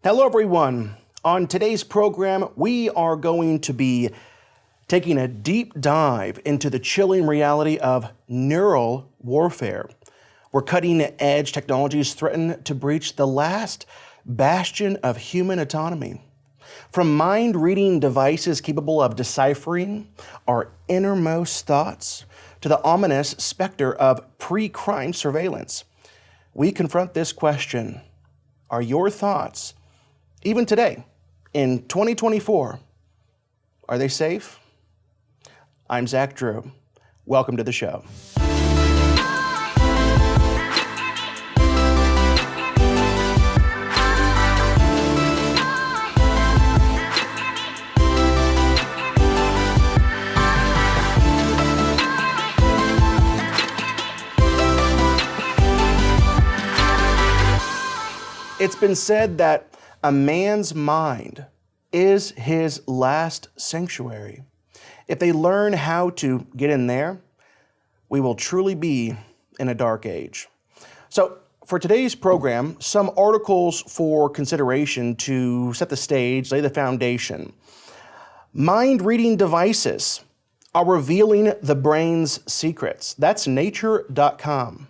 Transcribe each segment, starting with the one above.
Hello everyone. On today's program, we are going to be taking a deep dive into the chilling reality of neural warfare, where cutting-edge technologies threaten to breach the last bastion of human autonomy. From mind-reading devices capable of deciphering our innermost thoughts to the ominous specter of pre-crime surveillance, we confront this question: are your thoughts, even today, in 2024, are they safe? I'm Zach Drew. Welcome to the show. It's been said that a man's mind is his last sanctuary. If they learn how to get in there, we will truly be in a dark age. So for today's program, some articles for consideration to set the stage, lay the foundation. Mind-reading devices are revealing the brain's secrets. That's nature.com.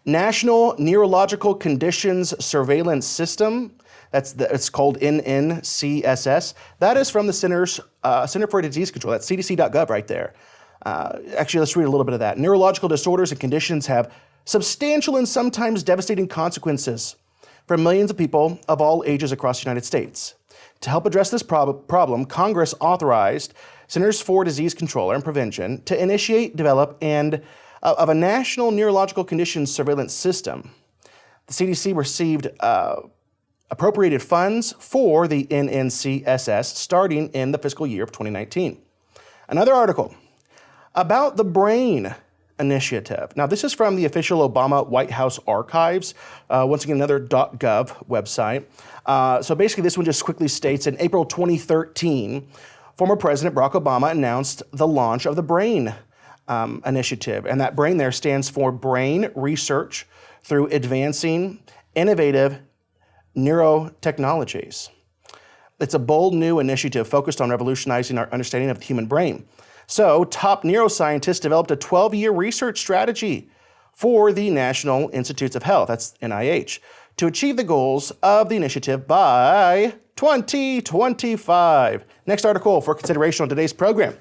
National Neurological Conditions Surveillance System, it's called NNCSS. That is from the Center for Disease Control. That's cdc.gov right there. Actually, let's read a little bit of that. Neurological disorders and conditions have substantial and sometimes devastating consequences for millions of people of all ages across the United States. To help address this problem, Congress authorized Centers for Disease Control and Prevention to initiate, develop, and of a national neurological conditions surveillance system. The CDC received appropriated funds for the NNCSS starting in the fiscal year of 2019. Another article about the BRAIN initiative. Now, this is from the official Obama White House archives. Once again, another .gov website. So basically, this one just quickly states, in April 2013, former President Barack Obama announced the launch of the BRAIN initiative. And that BRAIN there stands for Brain Research through Advancing Innovative Neurotechnologies. It's a bold new initiative focused on revolutionizing our understanding of the human brain. So top neuroscientists developed a 12-year research strategy for the National Institutes of Health, that's NIH, to achieve the goals of the initiative by 2025. Next article for consideration on today's program.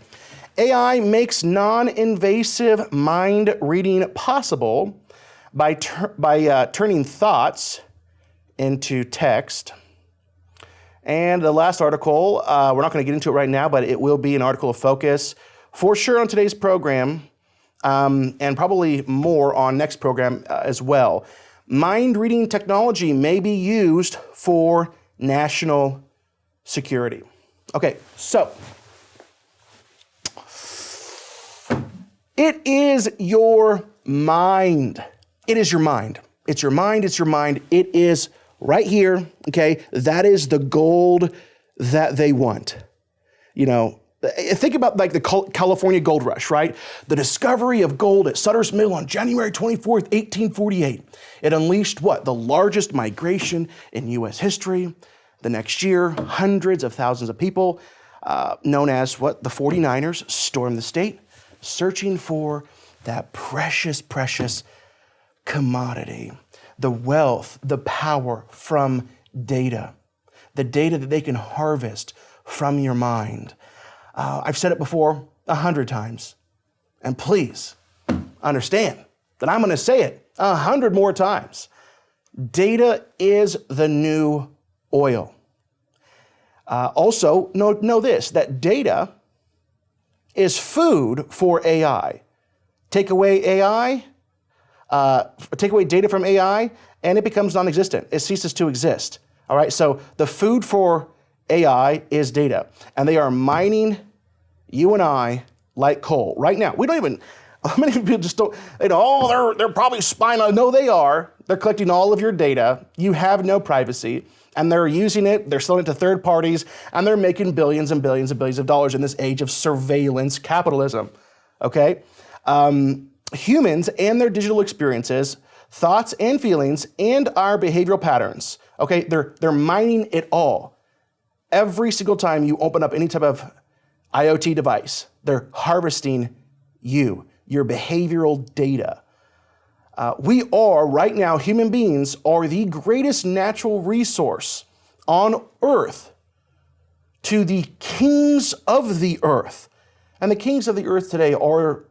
AI makes non-invasive mind reading possible by turning thoughts into text. And the last article, we're not going to get into it right now, but it will be an article of focus for sure on today's program, and probably more on next program as well. Mind reading technology may be used for national security. Okay, so it is your mind. It is your mind. It's your mind. It's your mind. It is right here, okay? That is the gold that they want. You know, think about like the California gold rush, right? The discovery of gold at Sutter's Mill on January 24th, 1848. It unleashed what? The largest migration in U.S. history. The next year, hundreds of thousands of people, known as what? The 49ers, stormed the state, searching for that precious, precious commodity, the wealth, the power from data, the data that they can harvest from your mind. I've said it before 100 times, and please understand that I'm going to say it 100 more times. Data is the new oil. Also, know this, that data is food for AI. Take away AI, take away data from AI, and it becomes non-existent. It ceases to exist. All right, so the food for AI is data, and they are mining you and I like coal right now. We don't even, many people just don't, they know, oh, they're probably spying on. No, they are. They're collecting all of your data. You have no privacy. And they're using it, they're selling it to third parties, and they're making billions and billions and billions of dollars in this age of surveillance capitalism, okay? Humans and their digital experiences, thoughts and feelings, and our behavioral patterns Okay, they're mining it all. Every single time you open up any type of IoT device, they're harvesting you, your behavioral data. We are, right now, human beings are the greatest natural resource on earth to the kings of the earth. And the kings of the earth today are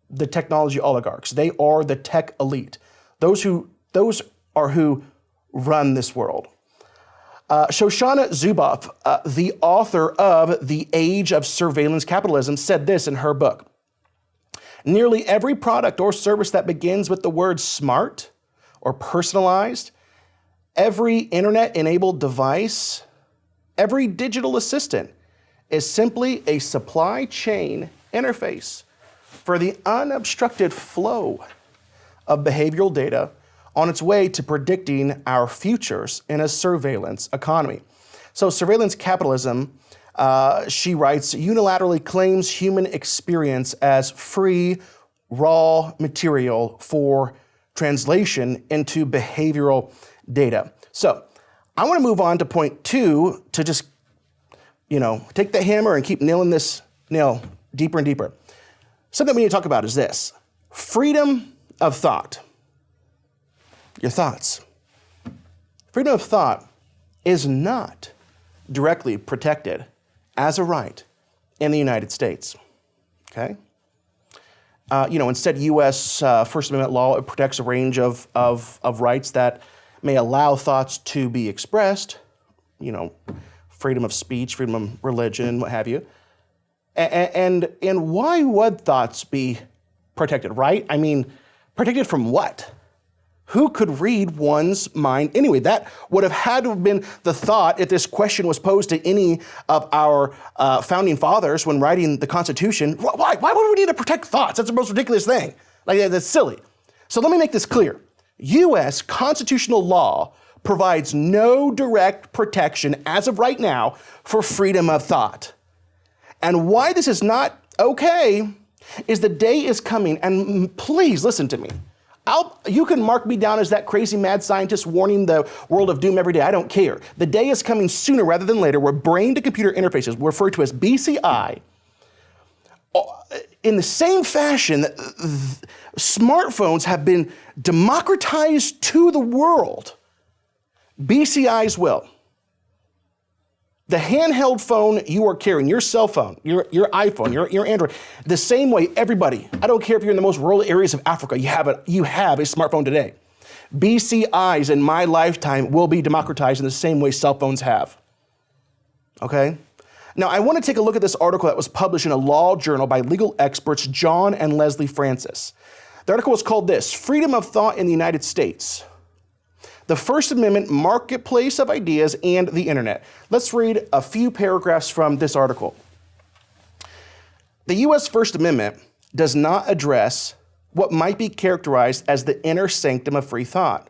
the technology oligarchs. They are the tech elite. Those are who run this world. Shoshana Zuboff, the author of The Age of Surveillance Capitalism, said this in her book. Nearly every product or service that begins with the word smart or personalized, every internet-enabled device, every digital assistant is simply a supply chain interface for the unobstructed flow of behavioral data on its way to predicting our futures in a surveillance economy. So surveillance capitalism, she writes, unilaterally claims human experience as free, raw material for translation into behavioral data. So I want to move on to point 2 to just, take the hammer and keep nailing this nail deeper and deeper. Something we need to talk about is this: freedom of thought. Your thoughts. Freedom of thought is not directly protected as a right in the United States, okay? Instead, U.S. First Amendment law protects a range of rights that may allow thoughts to be expressed, freedom of speech, freedom of religion, what have you. And why would thoughts be protected, right? I mean, protected from what? Who could read one's mind anyway? That would have had to have been the thought if this question was posed to any of our founding fathers when writing the Constitution. Why would we need to protect thoughts? That's the most ridiculous thing. That's silly. So let me make this clear. U.S. constitutional law provides no direct protection as of right now for freedom of thought. And why this is not okay is the day is coming, and please listen to me. You can mark me down as that crazy mad scientist warning the world of doom every day. I don't care. The day is coming sooner rather than later where brain-to-computer interfaces, referred to as BCI, in the same fashion that smartphones have been democratized to the world, BCIs will. The handheld phone you are carrying, your cell phone, your iPhone, your Android, the same way everybody, I don't care if you're in the most rural areas of Africa, you have a smartphone today. BCIs in my lifetime will be democratized in the same way cell phones have. Okay? Now, I want to take a look at this article that was published in a law journal by legal experts John and Leslie Francis. The article was called this: Freedom of Thought in the United States, the First Amendment, Marketplace of Ideas, and the Internet. Let's read a few paragraphs from this article. The U.S. First Amendment does not address what might be characterized as the inner sanctum of free thought,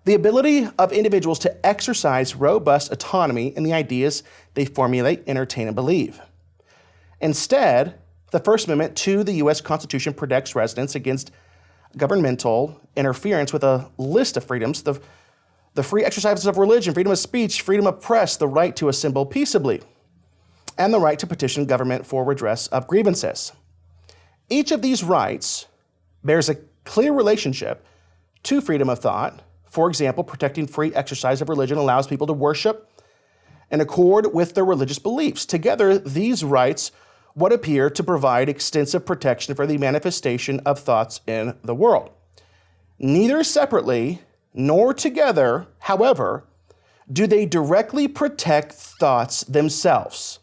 the ability of individuals to exercise robust autonomy in the ideas they formulate, entertain, and believe. Instead, the First Amendment to the U.S. Constitution protects residents against governmental interference with a list of freedoms: the free exercise of religion, freedom of speech, freedom of press, the right to assemble peaceably, and the right to petition government for redress of grievances. Each of these rights bears a clear relationship to freedom of thought. For example, protecting free exercise of religion allows people to worship in accord with their religious beliefs. Together, these rights would appear to provide extensive protection for the manifestation of thoughts in the world. Neither separately nor together, however, do they directly protect thoughts themselves.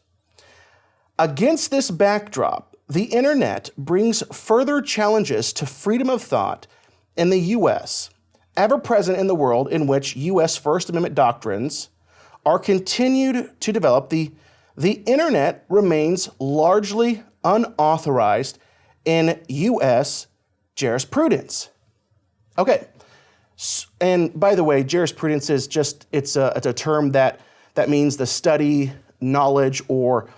Against this backdrop, the internet brings further challenges to freedom of thought in the U.S., ever present in the world in which U.S. First Amendment doctrines are continued to develop. The internet remains largely unauthorized in U.S. jurisprudence. Okay. And by the way, jurisprudence is just, it's a term that means the study, knowledge, or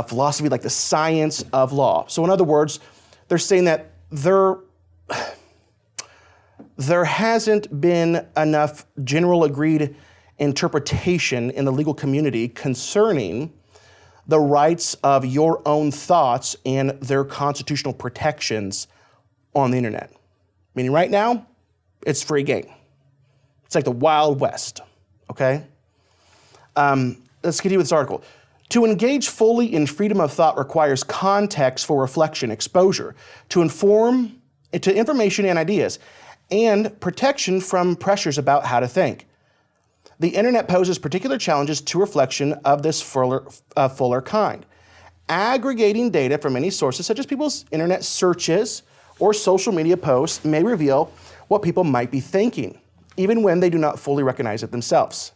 philosophy, like the science of law. So in other words, they're saying that there hasn't been enough general agreed interpretation in the legal community concerning the rights of your own thoughts and their constitutional protections on the internet. Meaning right now, it's free game. It's like the Wild West, okay? Let's continue with this article. To engage fully in freedom of thought requires context for reflection, exposure, to information and ideas, and protection from pressures about how to think. The internet poses particular challenges to reflection of this fuller kind. Aggregating data from many sources, such as people's internet searches or social media posts, may reveal what people might be thinking, even when they do not fully recognize it themselves.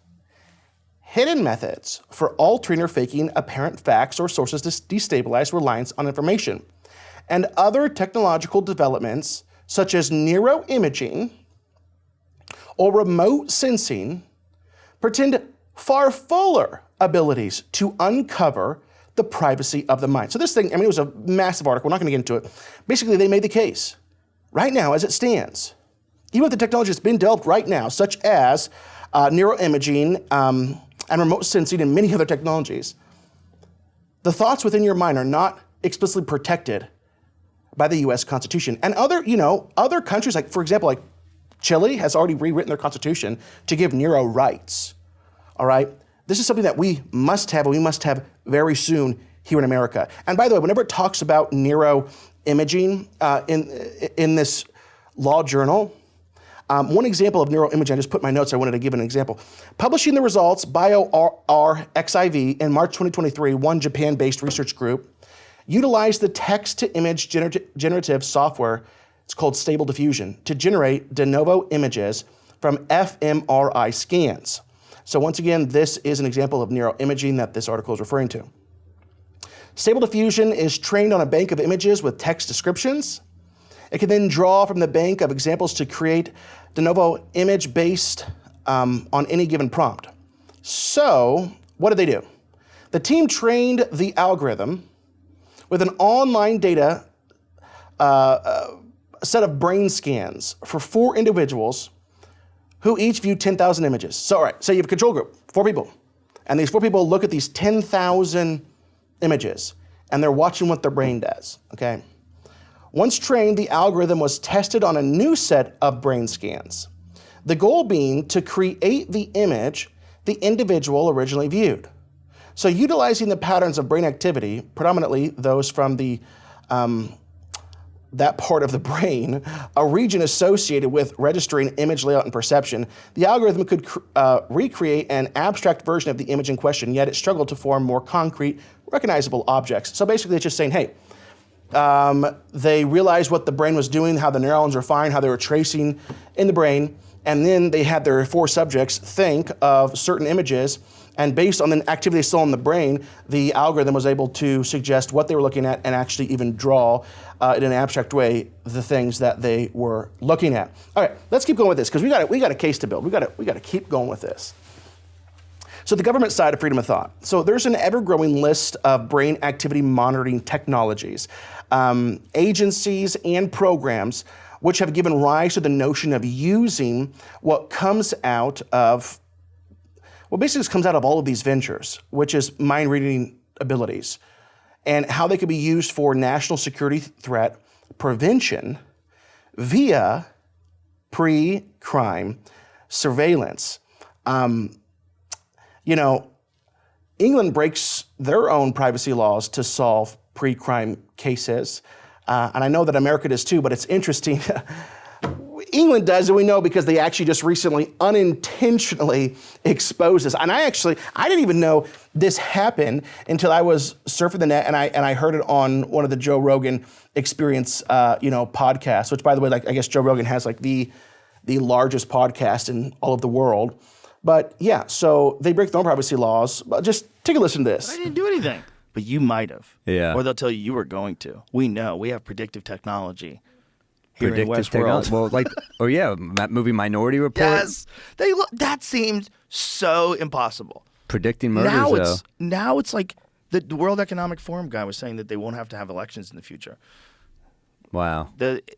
Hidden methods for altering or faking apparent facts or sources to destabilize reliance on information, and other technological developments such as neuroimaging or remote sensing pretend far fuller abilities to uncover the privacy of the mind. So this thing, I mean, it was a massive article. We're not going to get into it. Basically, they made the case. Right now, as it stands, even with the technology that's been developed right now, such as neuroimaging and remote sensing and many other technologies, the thoughts within your mind are not explicitly protected by the U.S. Constitution. And other countries, like for example, like Chile has already rewritten their constitution to give neuro rights. All right, this is something that we must have, and we must have very soon here in America. And by the way, whenever it talks about neuroimaging in this law journal, one example of neuroimaging, I just put my notes, I wanted to give an example. Publishing the results, BioRxiv, in March 2023, one Japan-based research group utilized the text-to-image generative software, it's called Stable Diffusion, to generate de novo images from fMRI scans. So once again, this is an example of neuroimaging that this article is referring to. Stable Diffusion is trained on a bank of images with text descriptions. It can then draw from the bank of examples to create de novo image based on any given prompt. So what did they do? The team trained the algorithm with an online data set of brain scans for 4 individuals who each viewed 10,000 images. So all right, so you have a control group, 4 people, and these 4 people look at these 10,000 images, and they're watching what their brain does, okay? Once trained, the algorithm was tested on a new set of brain scans, the goal being to create the image the individual originally viewed. So utilizing the patterns of brain activity, predominantly those from that part of the brain, a region associated with registering image layout and perception, the algorithm could recreate an abstract version of the image in question, yet it struggled to form more concrete, recognizable objects. So basically it's just saying, hey, they realized what the brain was doing, how the neurons were firing, how they were tracing in the brain, and then they had their 4 subjects think of certain images, and based on the activity they saw in the brain, the algorithm was able to suggest what they were looking at and actually even draw in an abstract way the things that they were looking at. All right, let's keep going with this because we got a case to build. We got to keep going with this. So the government side of freedom of thought. So there's an ever-growing list of brain activity monitoring technologies, agencies and programs which have given rise to the notion of using what comes out of, well, basically just comes out of all of these ventures, which is mind-reading abilities, and how they could be used for national security threat prevention via pre-crime surveillance. England breaks their own privacy laws to solve pre-crime cases. And I know that America does too, but it's interesting. England does, and we know because they actually just recently unintentionally exposed this. And I didn't even know this happened until I was surfing the net and I heard it on one of the Joe Rogan Experience, podcasts, which by the way, I guess Joe Rogan has the largest podcast in all of the world. But yeah, so they break their own privacy laws. But just take a listen to this. I didn't do anything. But you might have. Yeah. Or they'll tell you were going to. We know. We have predictive technology here in Westworld. Well, that movie Minority Report. Yes. That seemed so impossible. Predicting murders, Now it's like the World Economic Forum guy was saying that they won't have to have elections in the future. Wow.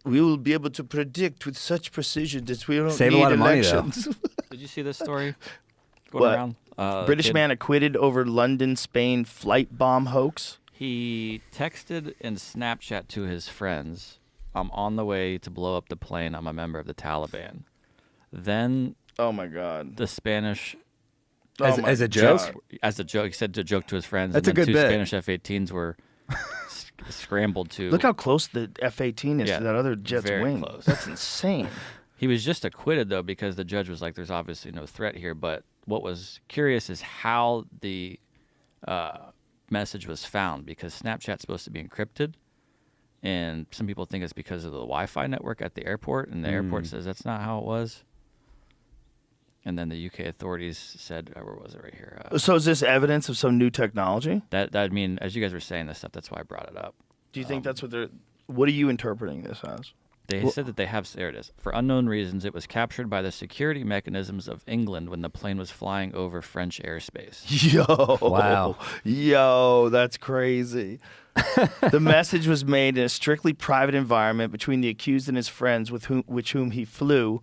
We will be able to predict with such precision that we don't Save need a lot of elections. money, though. Did you see this story? going around. British man acquitted over London, Spain flight bomb hoax. He texted and Snapchat to his friends, "I'm on the way to blow up the plane. I'm a member of the Taliban." Then, oh my God, the Spanish, as a joke, he said to joke to his friends. That's and a then good two bit. Spanish F-18s were scrambled to. Look how close the F-18 is Yeah, to that other jet's very wing. close. That's insane. He was just acquitted, though, because the judge was like, there's obviously no threat here. But what was curious is how the message was found, because Snapchat's supposed to be encrypted. And some people think it's because of the Wi-Fi network at the airport. And the airport says that's not how it was. And then the UK authorities said, where was it right here? So is this evidence of some new technology? That I mean, as you guys were saying this stuff, that's why I brought it up. Do you think that's what they're... What are you interpreting this as? They said that they have, there it is. For unknown reasons, it was captured by the security mechanisms of England when the plane was flying over French airspace. Yo. Wow. Yo, that's crazy. The message was made in a strictly private environment between the accused and his friends with whom he flew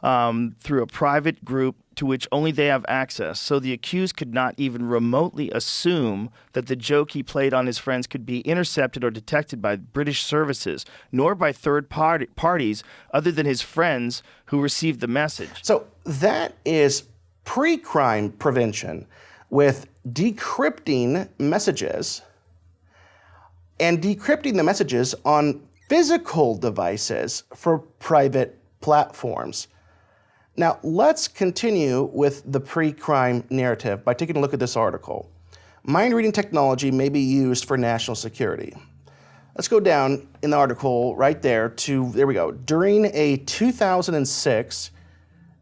through a private group to which only they have access. So the accused could not even remotely assume that the joke he played on his friends could be intercepted or detected by British services, nor by third parties other than his friends who received the message. So that is pre-crime prevention with decrypting messages and decrypting the messages on physical devices for private platforms. Now, let's continue with the pre-crime narrative by taking a look at this article. Mind-reading technology may be used for national security. Let's go down in the article right there to, there we go. During a 2006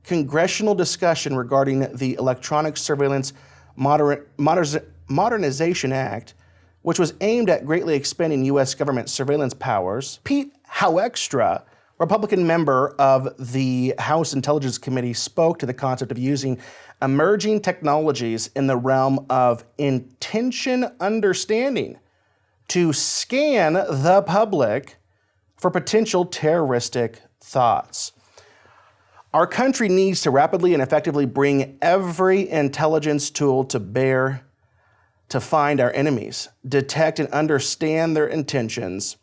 congressional discussion regarding the Electronic Surveillance Modernization Act, which was aimed at greatly expanding U.S. government surveillance powers, Pete Hoekstra, Republican member of the House Intelligence Committee, spoke to the concept of using emerging technologies in the realm of intention understanding to scan the public for potential terroristic thoughts. Our country needs to rapidly and effectively bring every intelligence tool to bear to find our enemies, detect and understand their intentions,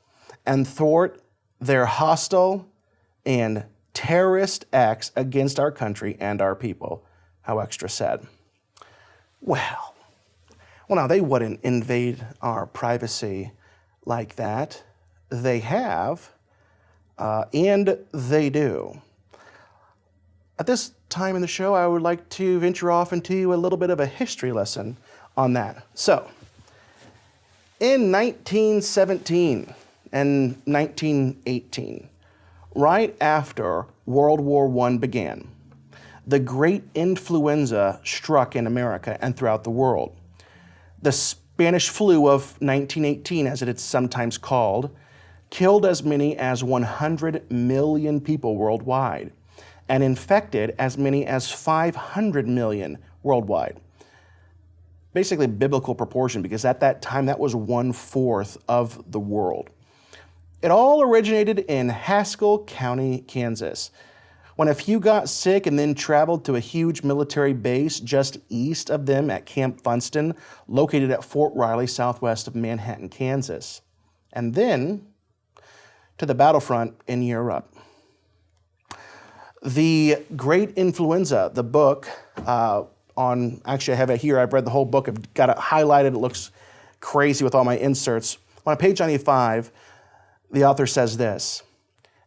and thwart their hostile and terrorist acts against our country and our people, Hoekstra said. Well, now they wouldn't invade our privacy like that. They have, and they do. At this time in the show, I would like to venture off into a little bit of a history lesson on that. So, in 1917 and 1918, right after World War I began, the great influenza struck in America and throughout the world. The Spanish flu of 1918, as it is sometimes called, killed as many as 100 million people worldwide and infected as many as 500 million worldwide. Basically biblical proportion, because at that time that was 1/4 of the world. It all originated in Haskell County, Kansas, when a few got sick and then traveled to a huge military base just east of them at Camp Funston, located at Fort Riley, southwest of Manhattan, Kansas, and then to the battlefront in Europe. The Great Influenza, the book, actually I have it here, I've read the whole book, I've got it highlighted, it looks crazy with all my inserts. On page 95, the author says this: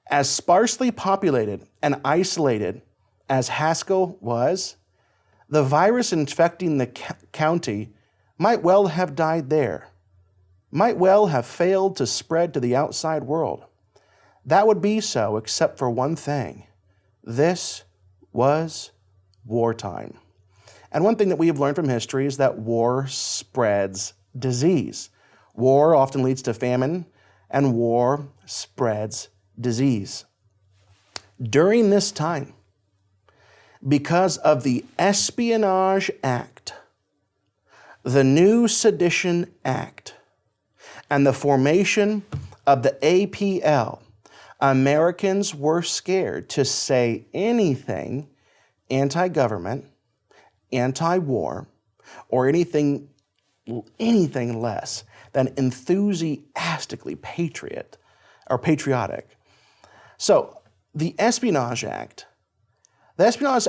as sparsely populated and isolated as Haskell was, the virus infecting the county might well have died there, might well have failed to spread to the outside world. That would be so except for one thing. This was wartime. And one thing that we have learned from history is that war spreads disease. War often leads to famine, and war spreads disease. During this time, because of the Espionage Act, the new Sedition Act, and the formation of the APL, Americans were scared to say anything anti-government, anti-war or anything less than enthusiastically patriotic. So the Espionage Act. The Espionage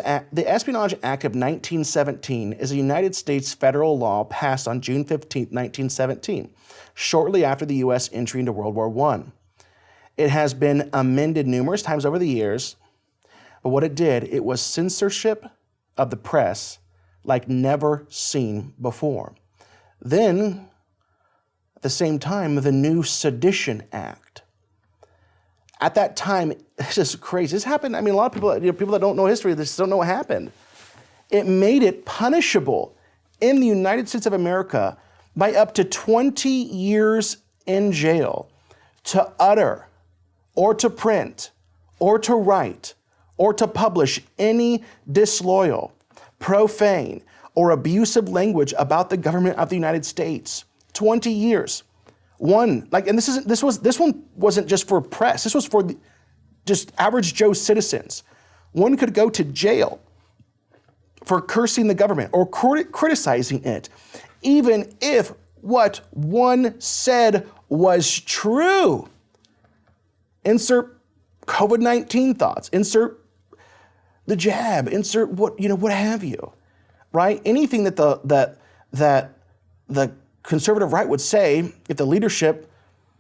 Act of 1917 is a United States federal law passed on June 15, 1917, shortly after the U.S. entry into World War I. It has been amended numerous times over the years, but what it did, it was censorship of the press like never seen before. Then, at the same time, the new Sedition Act. At that time, it's just crazy. This happened, I mean, a lot of people, people that don't know history, they just don't know what happened. It made it punishable in the United States of America by up to 20 years in jail to utter or to print or to write or to publish any disloyal, profane, or abusive language about the government of the United States. 20 years. And this one wasn't just for press. This was for just average Joe citizens. One could go to jail for cursing the government or criticizing it, even if what one said was true. Insert COVID-19 thoughts. Insert the jab. Insert what have you, right? Anything that the conservative right would say if the leadership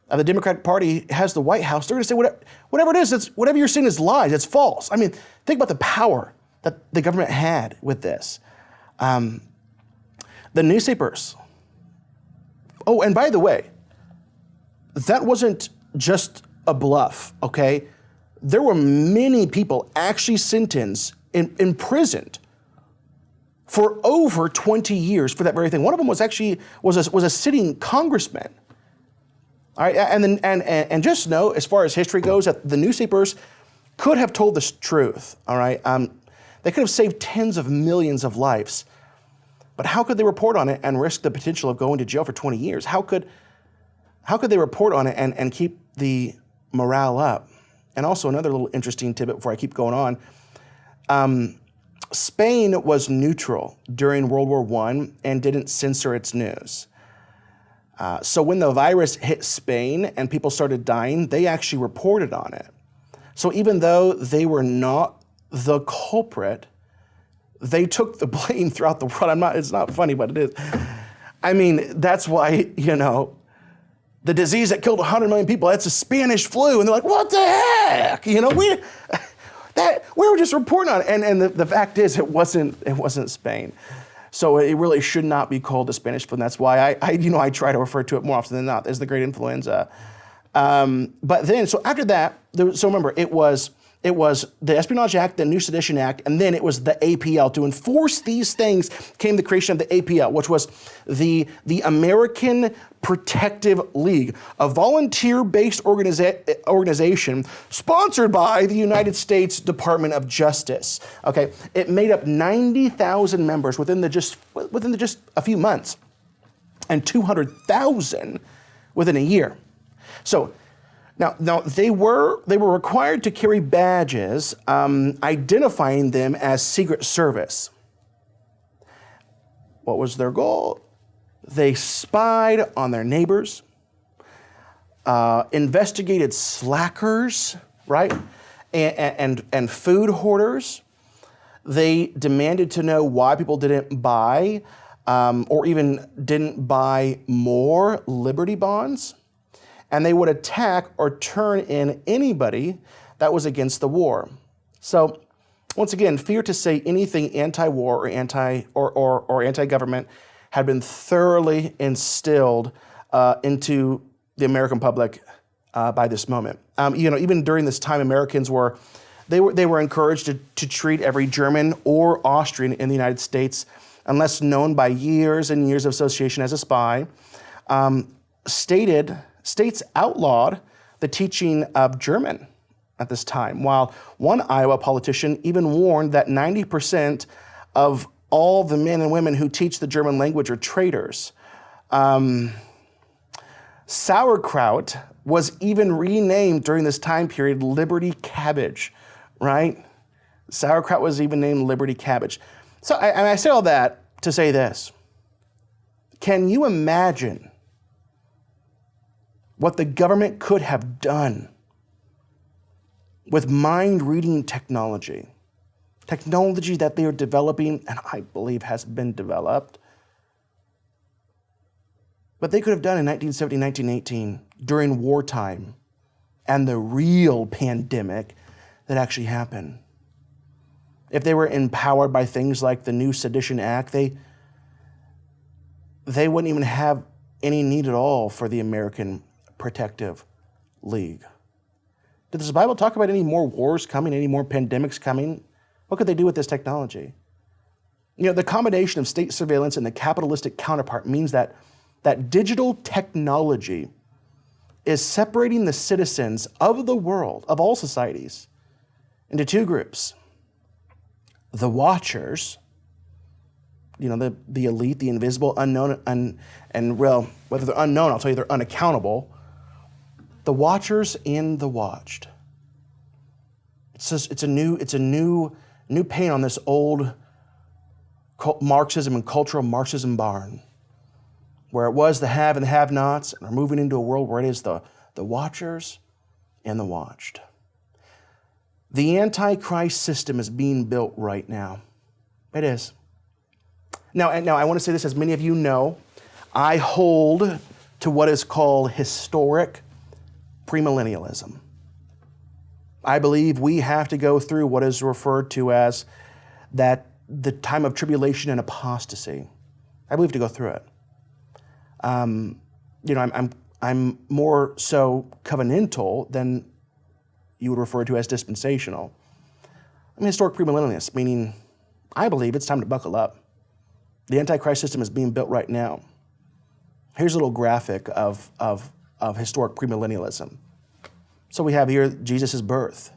of the Democratic Party has the White House, they're going to say whatever it is, whatever you're saying is lies, it's false. I mean, think about the power that the government had with this. The newspapers. Oh, and by the way, that wasn't just a bluff, okay? There were many people actually sentenced, imprisoned for over 20 years for that very thing. One of them was actually was a sitting congressman. All right, and just know, as far as history goes, that the newspapers could have told the truth. All right, they could have saved tens of millions of lives, but how could they report on it and risk the potential of going to jail for 20 years? How could they report on it and keep the morale up? And also another little interesting tidbit before I keep going on. Spain was neutral during World War I and didn't censor its news. So when the virus hit Spain and people started dying, they actually reported on it. So even though they were not the culprit, they took the blame throughout the world. It's not funny, but it is. I mean, that's why, the disease that killed 100 million people, that's a Spanish flu. And they're like, what the heck? We were just reporting on it. And the fact is, it wasn't Spain. So it really should not be called the Spanish flu. And that's why I try to refer to it more often than not as the Great Influenza. But then, so after that, so remember, it was the Espionage Act, the New Sedition Act, and then it was the APL. To enforce these things came the creation of the APL, which was the American Protective League, a volunteer-based organization sponsored by the United States Department of Justice. Okay, it made up 90,000 members within just a few months, and 200,000 within a year. So. Now they were required to carry badges identifying them as Secret Service. What was their goal? They spied on their neighbors, investigated slackers, right, and food hoarders. They demanded to know why people didn't buy or even didn't buy more Liberty bonds. And they would attack or turn in anybody that was against the war. So, once again, fear to say anything anti-war or anti-government had been thoroughly instilled into the American public by this moment. Even during this time, Americans were encouraged to treat every German or Austrian in the United States, unless known by years and years of association as a spy. States outlawed the teaching of German at this time, while one Iowa politician even warned that 90% of all the men and women who teach the German language are traitors. Sauerkraut was even renamed during this time period Liberty Cabbage, right? Sauerkraut was even named Liberty Cabbage. So I say all that to say this. Can you imagine what the government could have done with mind-reading technology? Technology that they are developing, and I believe has been developed, but they could have done in 1970, 1918, during wartime and the real pandemic that actually happened. If they were empowered by things like the new Sedition Act, they wouldn't even have any need at all for the American Protective League. Does the Bible talk about any more wars coming, any more pandemics coming? What could they do with this technology? You know, the combination of state surveillance and the capitalistic counterpart means that digital technology is separating the citizens of the world, of all societies, into two groups. The watchers, you know, the elite, the invisible, unknown, and well, whether they're unknown, I'll tell you they're unaccountable. The watchers and the watched. It's a new paint on this old Marxism and cultural Marxism barn, where it was the have and the have-nots, and we're moving into a world where it is the watchers and the watched. The Antichrist system is being built right now. It is. Now I want to say this, as many of you know, I hold to what is called historic premillennialism. I believe we have to go through what is referred to as the time of tribulation and apostasy. I believe to go through it. You know, I'm more so covenantal than you would refer to as dispensational. I'm historic premillennialist, meaning I believe it's time to buckle up. The Antichrist system is being built right now. Here's a little graphic of historic premillennialism. So we have here Jesus' birth.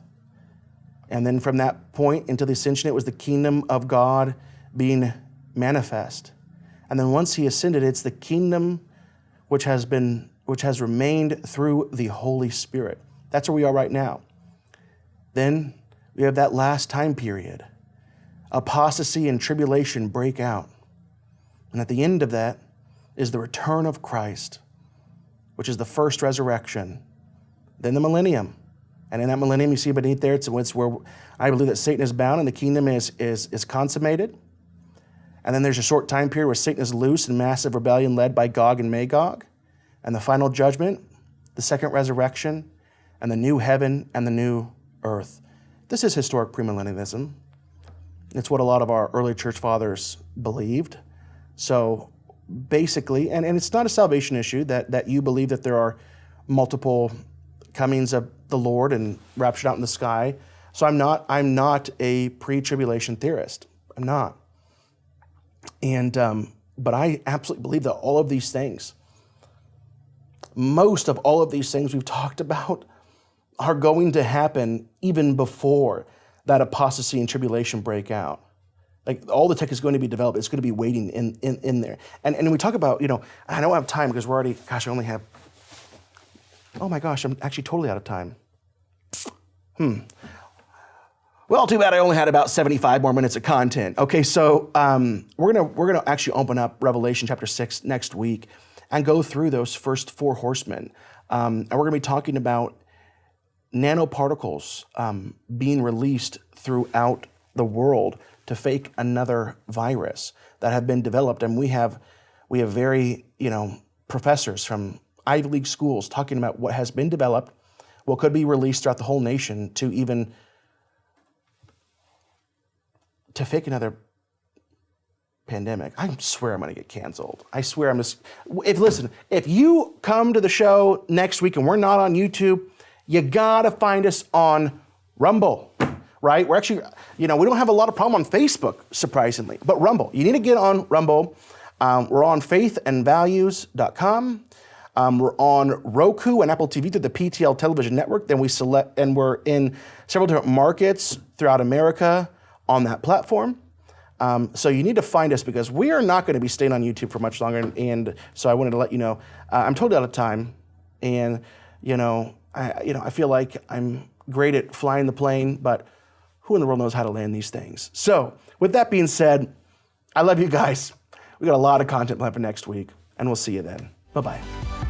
And then from that point until the ascension, it was the kingdom of God being manifest. And then once he ascended, it's the kingdom which has remained through the Holy Spirit. That's where we are right now. Then we have that last time period. Apostasy and tribulation break out. And at the end of that is the return of Christ, which is the first resurrection. Then the millennium. And in that millennium, you see beneath there, it's where I believe that Satan is bound and the kingdom is consummated. And then there's a short time period where Satan is loose in massive rebellion led by Gog and Magog. And the final judgment, the second resurrection, and the new heaven and the new earth. This is historic premillennialism. It's what a lot of our early church fathers believed. So basically, and it's not a salvation issue that you believe that there are multiple comings of the Lord and raptured out in the sky. So I'm not a pre-tribulation theorist. I'm not. And but I absolutely believe that all of these things, most of all of these things we've talked about, are going to happen even before that apostasy and tribulation break out. Like all the tech is going to be developed. It's going to be waiting in there. And we talk about, you know, I don't have time because we're already, gosh, I only have, oh my gosh, I'm actually totally out of time. Well, too bad I only had about 75 more minutes of content. Okay, so we're gonna actually open up Revelation chapter 6 next week and go through those first four horsemen. And we're gonna be talking about nanoparticles being released throughout the world to fake another virus that have been developed. And we have very, professors from Ivy League schools talking about what has been developed, what could be released throughout the whole nation to fake another pandemic. I swear I'm going to get canceled. I swear I'm just, if you come to the show next week and we're not on YouTube, you got to find us on Rumble, right? We're actually, we don't have a lot of problem on Facebook, surprisingly, but Rumble. You need to get on Rumble. We're on faithandvalues.com. We're on Roku and Apple TV through the PTL television network. Then we're in several different markets throughout America on that platform. So you need to find us because we are not going to be staying on YouTube for much longer. And so I wanted to let you know, I'm totally out of time. And, I feel like I'm great at flying the plane, but who in the world knows how to land these things? So With that being said, I love you guys. We got a lot of content planned for next week, and we'll see you then. Bye-bye.